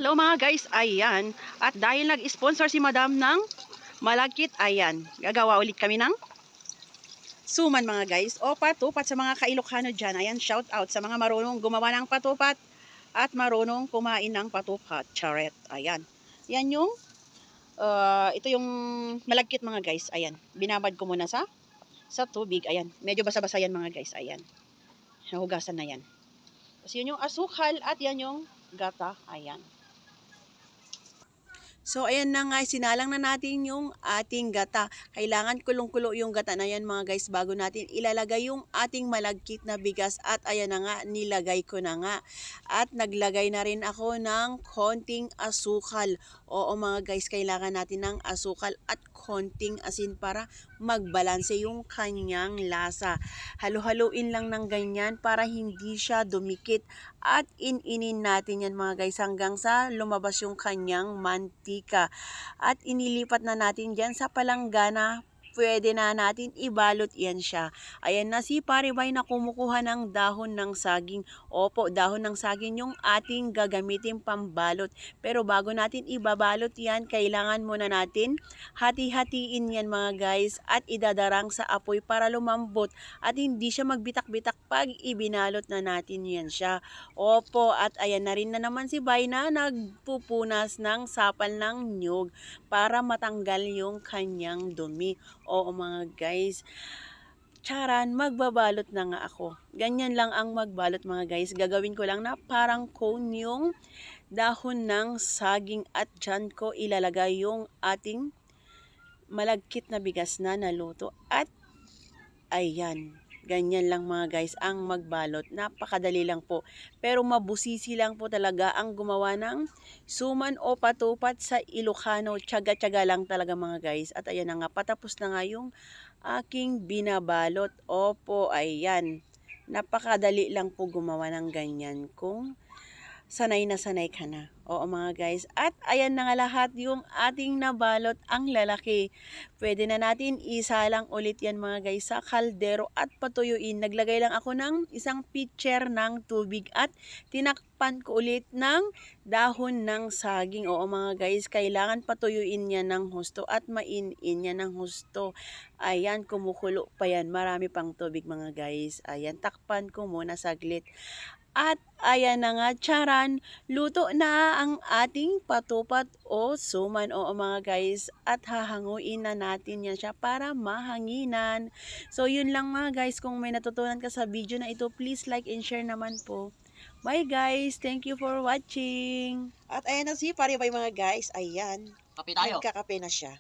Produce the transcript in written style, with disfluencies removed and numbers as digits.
Hello mga guys, ayan. At dahil nag-sponsor si Madam ng malagkit, ayan. Gagawa ulit kami ng suman mga guys. O patupat sa mga Kailocano dyan. Ayan, shout out sa mga marunong gumawa ng patupat at marunong kumain ng patupat. Charet, ayan. Yan yung, ito yung malagkit mga guys. Ayan, binabad ko muna sa tubig. Ayan, medyo basa-basa yan mga guys. Ayan, nahugasan na yan. Tapos yun yung asukal at yan yung gata. Ayan. So, ayan na nga, sinalang na natin yung ating gata. Kailangan kulong-kulo yung gata na yan mga guys bago natin ilalagay yung ating malagkit na bigas. At ayan na nga, nilagay ko na nga. At naglagay na rin ako ng konting asukal. Oo mga guys, kailangan natin ng asukal at konting asin para magbalanse yung kanyang lasa. Halo-haluin lang ng ganyan para hindi siya dumikit. At ininin natin yan mga guys hanggang sa lumabas yung kanyang mantika. At inilipat na natin dyan sa palanggana. Pwede na natin ibalot yan siya. Ayan na si Paribay na kumukuha ng dahon ng saging. Opo, dahon ng saging yung ating gagamitin pambalot. Pero bago natin ibabalot yan, kailangan muna natin hati-hatiin yan mga guys at idadarang sa apoy para lumambot at hindi siya magbitak-bitak pag ibinalot na natin yan siya. Opo, at ayan na rin na naman si Bay na nagpupunas ng sapal ng nyug para matanggal yung kanyang dumi. Oo mga guys, charan, magbabalot na nga ako. Ganyan lang ang magbalot mga guys. Gagawin ko lang na parang cone yung dahon ng saging at dyan ko ilalagay yung ating malagkit na bigas na naluto. At ayan, ganyan lang mga guys ang magbalot. Napakadali lang po. Pero mabusisi lang po talaga ang gumawa ng suman o patupat sa Ilocano. Tiyaga-tiyaga lang talaga mga guys. At ayan na nga, patapos na nga yung aking binabalot. Opo, ayan. Napakadali lang po gumawa ng ganyan kung sanay na sanay ka na. Oo mga guys. At ayan na nga lahat yung ating nabalot ang lalaki. Pwede na natin isalang ulit yan mga guys sa kaldero at patuyuin. Naglagay lang ako ng isang pitcher ng tubig at tinakpan ko ulit ng dahon ng saging. Oo mga guys, kailangan patuyuin yan ng husto at mainin yan ng husto. Ayan, kumukulo pa yan. Marami pang tubig mga guys. Ayan, takpan ko muna saglit. At ayan na nga, charan, luto na ang ating patupat o suman o mga guys. At hahanguin na natin yan siya para mahanginan. So yun lang mga guys, kung may natutunan ka sa video na ito, please like and share naman po. Bye guys, thank you for watching. At ayan na si Paribay mga guys, ayan. Kape tayo. Nagkakape na siya.